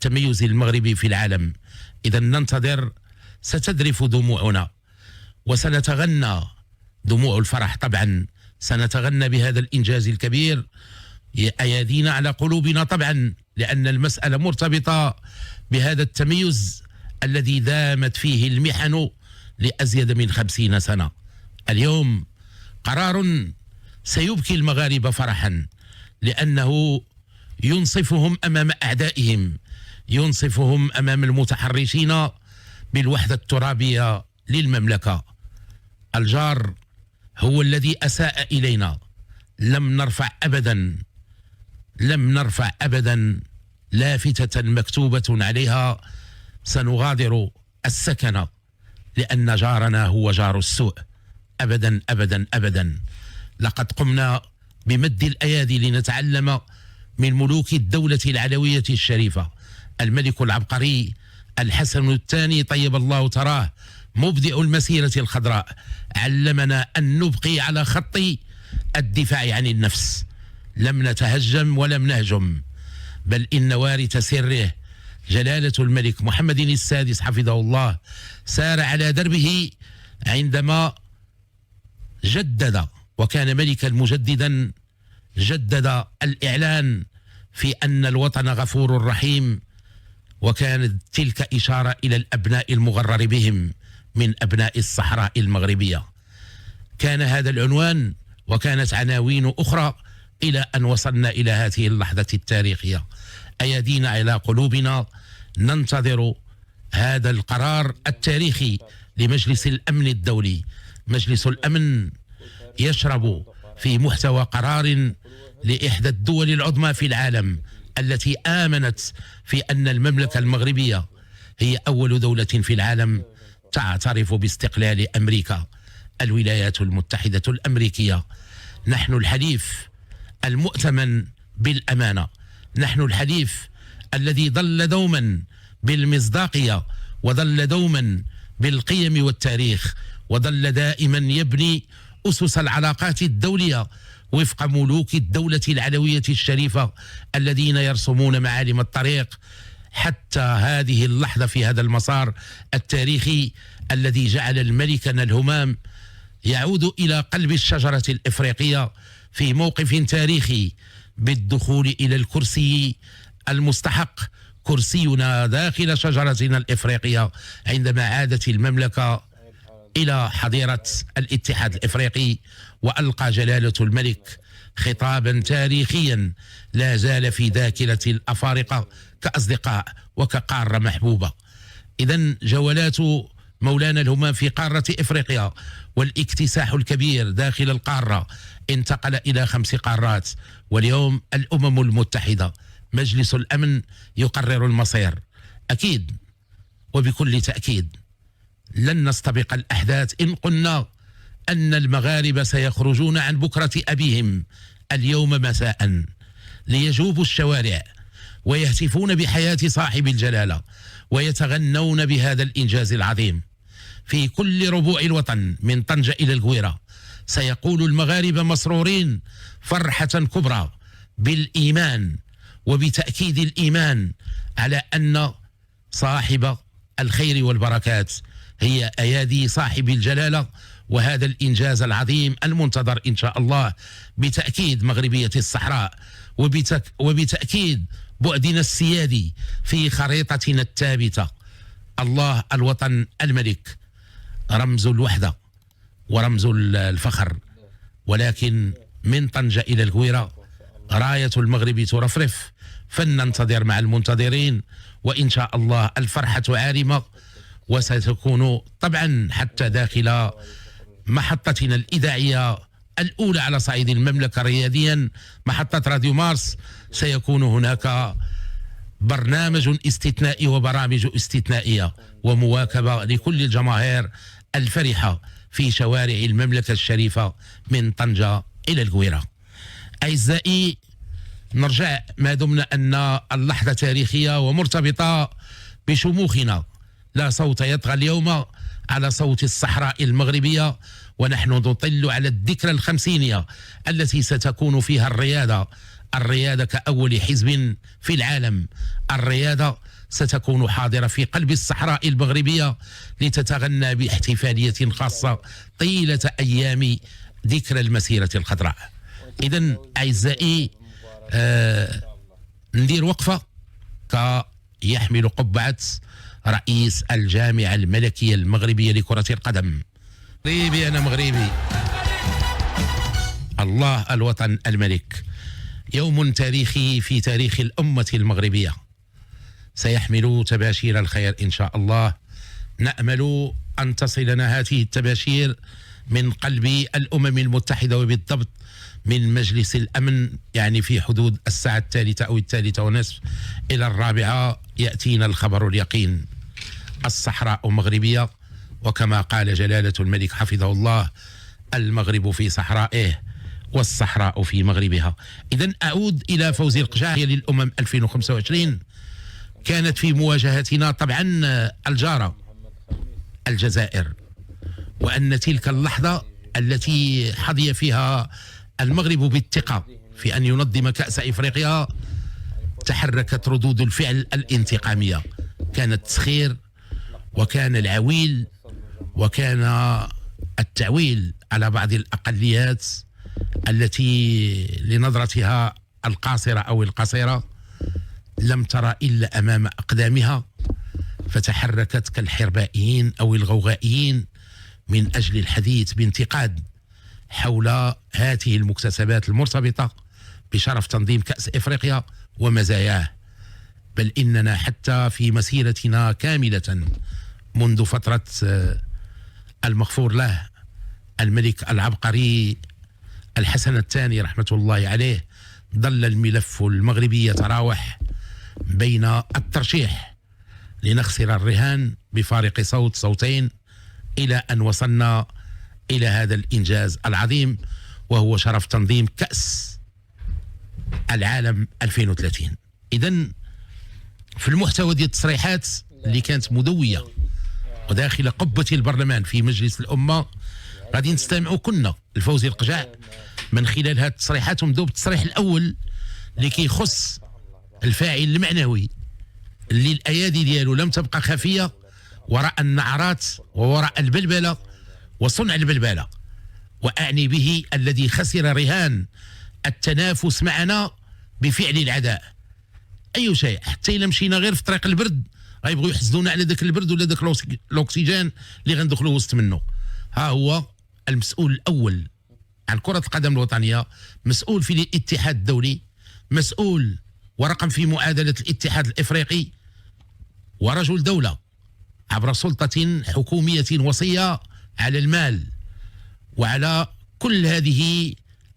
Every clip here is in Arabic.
التميز المغربي في العالم. إذا ننتظر، ستذرف دموعنا وسنتغنى دموع الفرح طبعا، سنتغنى بهذا الإنجاز الكبير، أيادينا على قلوبنا طبعا، لأن المسألة مرتبطة بهذا التميز الذي دامت فيه المحن لأزيد من 50 سنة. اليوم قرار سيبكي المغاربة فرحا، لأنه ينصفهم أمام أعدائهم، ينصفهم أمام المتحرشين بالوحدة الترابية للمملكة. الجار هو الذي أساء إلينا، لم نرفع أبدا لافتة مكتوبة عليها سنغادر السكن، لأن جارنا هو جار السوء. أبدا أبدا أبدا. لقد قمنا بمد الأيادي لنتعلم من ملوك الدولة العلوية الشريفة. الملك العبقري الحسن الثاني طيب الله تراه، مبدئ المسيرة الخضراء، علمنا أن نبقي على خط الدفاع عن النفس. لم نتهجم ولم نهجم، بل إن وارث سره جلالة الملك محمد السادس حفظه الله سار على دربه عندما جدد، وكان ملكا مجددا، جدد الإعلان في أن الوطن غفور رحيم، وكانت تلك إشارة إلى الأبناء المغرر بهم من أبناء الصحراء المغربية. كان هذا العنوان وكانت عناوين أخرى إلى أن وصلنا إلى هذه اللحظة التاريخية. أيدينا على قلوبنا، ننتظر هذا القرار التاريخي لمجلس الأمن الدولي. مجلس الأمن يشرب في محتوى قرار لإحدى الدول العظمى في العالم التي آمنت في أن المملكة المغربية هي أول دولة في العالم تعترف باستقلال أمريكا، الولايات المتحدة الأمريكية. نحن الحليف المؤتمن بالأمانة، نحن الحليف الذي ظل دوما بالمصداقية، وظل دوما بالقيم والتاريخ، وظل دائما يبني أسس العلاقات الدولية وفق ملوك الدولة العلوية الشريفة الذين يرسمون معالم الطريق حتى هذه اللحظة في هذا المسار التاريخي الذي جعل الملكنا الهمام يعود إلى قلب الشجرة الإفريقية في موقف تاريخي بالدخول إلى الكرسي المستحق، كرسينا داخل شجرتنا الإفريقية، عندما عادت المملكة إلى حظيرة الاتحاد الإفريقي، وألقى جلالة الملك خطابا تاريخيا لا زال في ذاكرة الأفارقة كأصدقاء وكقارة محبوبة. إذن جولات مولانا الهمام في قارة إفريقيا والاكتساح الكبير داخل القارة انتقل إلى 5 قارات، واليوم الأمم المتحدة مجلس الأمن يقرر المصير. أكيد وبكل تأكيد لن نستبق الأحداث إن قلنا أن المغاربة سيخرجون عن بكرة أبيهم اليوم مساء ليجوبوا الشوارع ويهتفون بحياة صاحب الجلالة ويتغنون بهذا الإنجاز العظيم. في كل ربوع الوطن من طنجة إلى القويرة سيقول المغاربة مسرورين فرحة كبرى بالإيمان وبتأكيد الإيمان على أن صاحب الخير والبركات هي أيادي صاحب الجلالة، وهذا الإنجاز العظيم المنتظر إن شاء الله بتأكيد مغربية الصحراء وبتأكيد بعدنا السيادي في خريطتنا الثابتة. الله الوطن الملك رمز الوحدة ورمز الفخر، ولكن من طنجة إلى القويرة راية المغرب ترفرف، فلننتظر مع المنتظرين، وإن شاء الله الفرحة عارمة، وستكون طبعا حتى داخل محطتنا الإذاعية الأولى على صعيد المملكة رياضيا، محطة راديو مارس، سيكون هناك برنامج استثنائي وبرامج استثنائية ومواكبة لكل الجماهير الفرحة في شوارع المملكة الشريفة من طنجة إلى القويرة. أعزائي، نرجع ما دمنا أن اللحظة تاريخية ومرتبطة بشموخنا. لا صوت يطغى اليوم على صوت الصحراء المغربية، ونحن نطل على الذكرى الخمسينية التي ستكون فيها الرياضة كأول حزب في العالم. الرياضة ستكون حاضرة في قلب الصحراء المغربية لتتغنى باحتفالية خاصة طيلة أيام ذكرى المسيرة الخضراء. إذن أعزائي، ندير وقفة كيحمل قبعة رئيس الجامعة الملكية المغربية لكرة القدم. مغربي أنا مغربي، الله الوطن الملك. يوم تاريخي في تاريخ الأمة المغربية، سيحمل تباشير الخير إن شاء الله. نأمل أن تصلنا هذه التباشير من قلب الأمم المتحدة، وبالضبط من مجلس الأمن، يعني في حدود الساعة 3 أو 3:30 إلى 4 يأتينا الخبر اليقين. الصحراء مغربية، وكما قال جلالة الملك حفظه الله: المغرب في صحرائه والصحراء في مغربها. إذن أعود إلى فوزي القجاع للأمم 2025. كانت في مواجهتنا طبعا الجارة الجزائر، وأن تلك اللحظة التي حظي فيها المغرب بالثقة في أن ينظم كأس إفريقيا تحركت ردود الفعل الانتقامية. كان التسخير، وكان العويل، وكان التعويل على بعض الأقليات التي لنظرتها القاصرة أو القصيرة لم ترى إلا أمام أقدامها، فتحركت كالحربائيين أو الغوغائيين من أجل الحديث بانتقاد حول هذه المكتسبات المرتبطة بشرف تنظيم كأس إفريقيا ومزاياه. بل إننا حتى في مسيرتنا كاملة منذ فترة المغفور له الملك العبقري الحسن الثاني رحمة الله عليه، ظل الملف المغربي يتراوح بين الترشيح لنخسر الرهان بفارق صوتين إلى أن وصلنا إلى هذا الإنجاز العظيم، وهو شرف تنظيم كأس العالم 2030. إذن في المحتوى ديال التصريحات اللي كانت مدوية وداخل قبة البرلمان في مجلس الأمة، غادي نستمعوا كنا الفوزي القجاع من خلال هذه التصريحات، ونبداو بالتصريح الأول اللي كيخص الفاعل المعنوي اللي الأيادي ديالو لم تبقى خفية وراء النعرات ووراء البلبلة وصنع البلبلة، وأعني به الذي خسر رهان التنافس معنا بفعل العداء. أي شيء، حتى إلا مشينا غير في طريق البرد غيبغوا يحسدونا على ذاك البرد ولا ذاك الأكسجين اللي غندخلوا وسط منه. ها هو المسؤول الأول عن كرة القدم الوطنية، مسؤول في الاتحاد الدولي، مسؤول ورقم في معادلة الاتحاد الإفريقي، ورجل دولة عبر سلطة حكومية وصية على المال وعلى كل هذه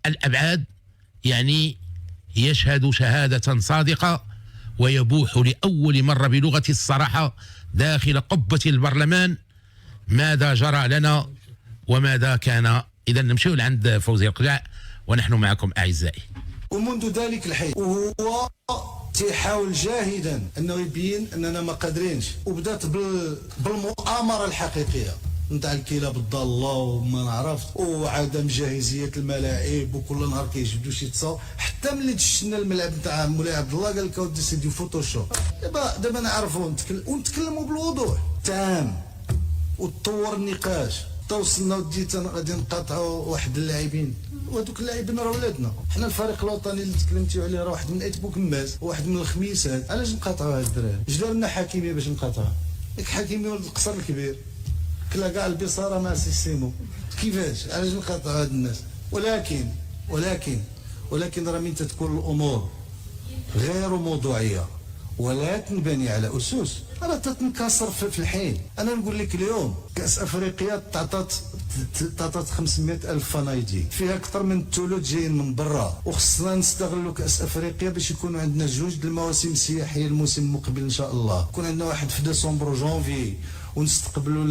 الأبعاد. يعني يشهد شهادة صادقة ويبوح لأول مرة بلغة الصراحة داخل قبة البرلمان ماذا جرى لنا وماذا كان. إذا نمشيو لعند فوزي القجاع ونحن معكم أعزائي. ومنذ ذلك الحين وهو تيحاول جاهدا انه يبين اننا ما قادرينش، وبدات بالمؤامره الحقيقيه نتاع الكلاب الضاله وما نعرف وعدم جاهزيه الملاعب، وكل نهار كيجبدوا شي تصاور. حتى ملي دشنا الملعب نتاع مولاي عبد الله قال لك اودي سيدي فوتوشوب. دابا نعرفوا ونتكلموا بالوضوح تام وتطور النقاش. توصلنا وديت انا غادي نقاطعوا واحد اللاعبين، وهذوك اللاعبين راه ولادنا. حنا الفريق الوطني اللي تكلمتي عليه راه واحد من ايت بوكماس وواحد من الخميسات. علاش نقاطعوا هاد الدراري؟ اش دار لنا حكيمي باش نقاطعها؟ ياك حكيمي ولد القصر الكبير كلا كاع البصاره مع سيستيمو. كيفاش علاش نقاطعوا هاد الناس؟ ولكن راه من تتكون الامور غير موضوعيه ولا تنبني على اسس راه تتنكسر في الحين. انا نقول لك اليوم كاس افريقيا تعطات 500,000 فنايدي، فيها اكثر من الثلث جايين من برا، وخصنا نستغلوا كاس افريقيا باش يكونوا عندنا جوج المواسم السياحيه الموسم المقبل ان شاء الله. يكون عندنا واحد في ديسمبر وجونفي ونستقبلوا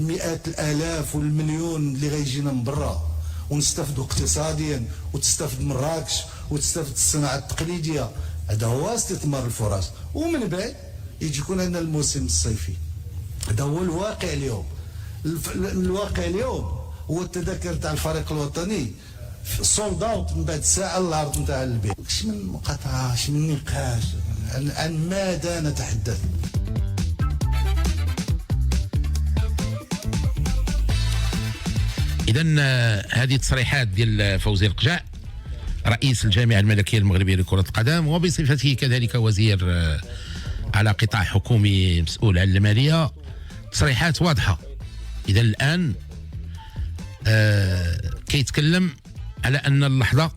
المئات الالاف والمليون اللي غيجينا من برا، ونستفدوا اقتصاديا وتستفد مراكش وتستفد الصناعه التقليديه. هذا هو استثمار الفرص. ومن بعد يجي يكون عندنا الموسم الصيفي. هذا هو الواقع اليوم. الواقع اليوم هو التذاكر تاع الفريق الوطني سولد اوت من بعد ساعه العرض نتاع البيت. اش من مقاطعه، اش من نقاش، عن ماذا نتحدث؟ إذا هذه تصريحات ديال فوزي القجاع رئيس الجامعة الملكية المغربية لكرة القدم، وبصفته كذلك وزير على قطاع حكومي مسؤول عن المالية، تصريحات واضحة. إذا الآن كيتكلم على أن اللحظة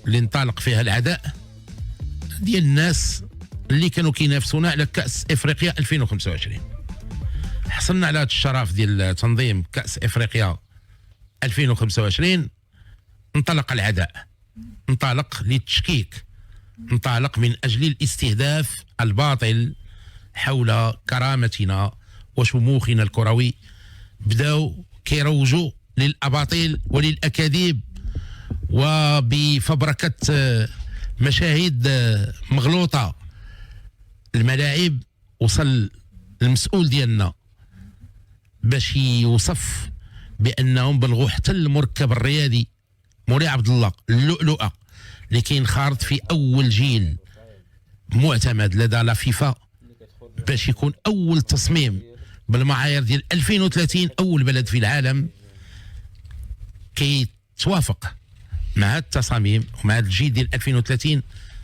اللي انطلق فيها العداء ديال الناس اللي كانوا كينافسونا على كأس إفريقيا 2025. حصلنا على هذا الشرف ديال تنظيم كأس إفريقيا 2025. انطلق العداء، انطلق للتشكيك، انطلق من أجل الاستهداف الباطل حول كرامتنا وشموخنا الكروي. بداو كيروجوا للأباطيل وللأكاذيب وبفبركة مشاهد مغلوطة. الملاعب وصل المسؤول ديالنا باش يوصف بأنهم بلغوا حتى المركب الرياضي مولاي عبد الله اللؤلؤة اللي كينخرط في أول جيل معتمد لدى لا فيفا باش يكون أول تصميم بالمعايير ديال 2030 أول بلد في العالم كيتوافق مع التصاميم ومع الجيل ديال 2030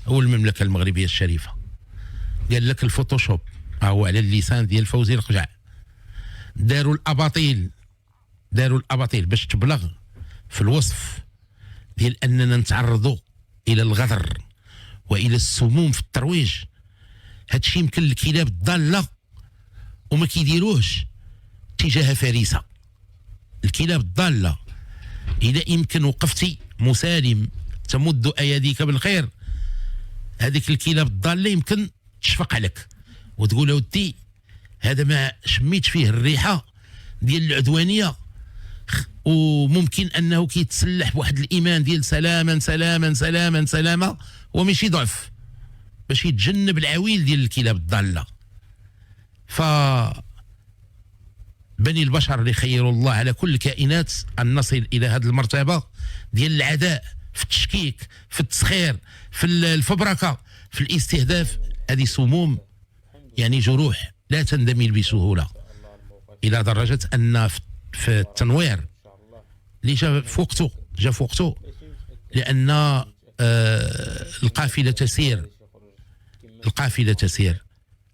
هو المملكة المغربية الشريفة. قال لك الفوتوشوب هو على اللسان ديال فوزي القجاع. داروا الأباطيل باش تبلغ في الوصف ديال أننا نتعرضوا إلى الغدر وإلى السموم في الترويج. هادشي يمكن الكلاب الضالة وما كيديروهش تجاه فريسة. الكلاب الضالة إذا يمكن وقفتي مسالم تمد أيديك بالخير، هذيك الكلاب الضالة يمكن تشفق عليك وتقول ودي هذا ما شميت فيه الريحة ديال العدوانية، وممكن أنه كيتسلح بواحد الإيمان ديال سلاما سلاما سلاما سلاما وماشي ضعف باش يتجنب العويل ديال الكلاب الضالة. ف بني البشر اللي خيروا الله على كل الكائنات أن نصل إلى هذه المرتبة ديال العداء في التشكيك، في التسخير، في الفبركة، في الاستهداف. هذه سموم يعني جروح لا تندمل بسهولة، إلى درجة أن في التنوير اللي جا في وقته لأن القافلة تسير،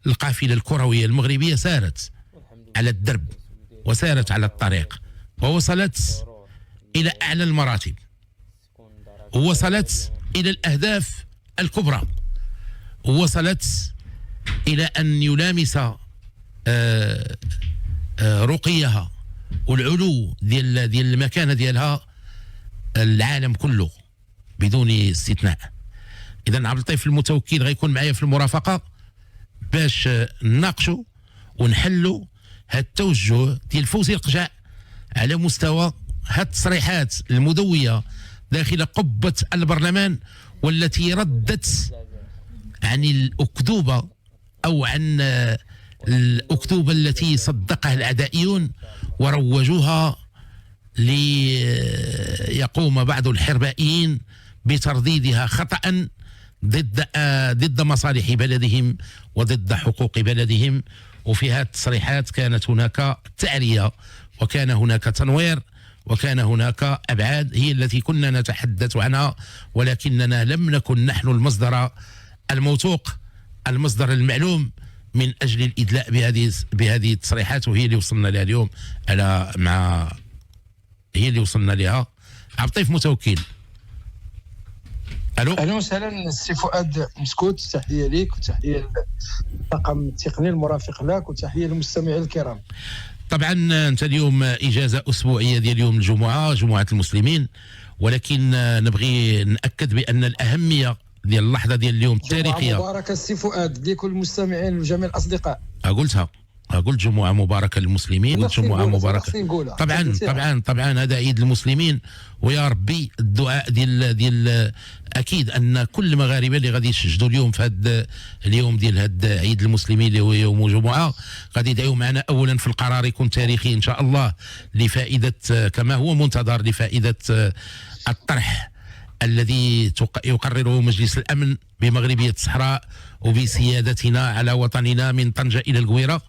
القافلة الكروية المغربية سارت على الدرب وسارت على الطريق ووصلت إلى أعلى المراتب ووصلت إلى الأهداف الكبرى ووصلت إلى أن يلامس رقيها والعلو ديال المكانة ديالها العالم كله بدون استثناء. إذا عبد اللطيف المتوكل غيكون معايا في المرافقة باش نناقشوا ونحلوا هاد التوجه ديال فوزي القجاع على مستوى هاد التصريحات المدوية داخل قبة البرلمان، والتي ردت عن الأكذوبة أو عن الأكذوبة التي صدقها الأعدائيون وروجوها ليقوم بعض الحربائيين بترديدها خطأ ضد مصالح بلدهم وضد حقوق بلدهم. وفي هذه التصريحات كانت هناك تعرية وكان هناك تنوير وكان هناك أبعاد هي التي كنا نتحدث عنها، ولكننا لم نكن نحن المصدر الموثوق، المصدر المعلوم من أجل الإدلاء بهذه التصريحات، وهي اللي وصلنا لها اليوم هي اللي وصلنا لها. عبد اللطيف متوكل. الو اهلا وسهلا سي فؤاد مسكوت، تحيه ليك وتحيه للطاقم التقني المرافق لك وتحيه للمستمعين الكرام. طبعا انت اليوم اجازه اسبوعيه ديال يوم الجمعه، جمعه المسلمين، ولكن نبغي ناكد بان الاهميه ديال اللحظه ديال اليوم التاريخيه. جمعه مباركه سي فؤاد لكل المستمعين وجميع الاصدقاء. قلت جمعة مباركة للمسلمين، قلت جمعة مباركة. طبعا هذا عيد المسلمين، ويا ربي الدعاء ديال اكيد ان كل المغاربه اللي غادي يسجدوا اليوم في هذا اليوم ديال هذا عيد المسلمين اللي هو يوم الجمعة غادي يدعيو معنا اولا في القرار يكون تاريخي ان شاء الله لفائده كما هو منتظر لفائده الطرح الذي يقرره مجلس الأمن بمغربية الصحراء وبسيادتنا على وطننا من طنجة إلى القويرة.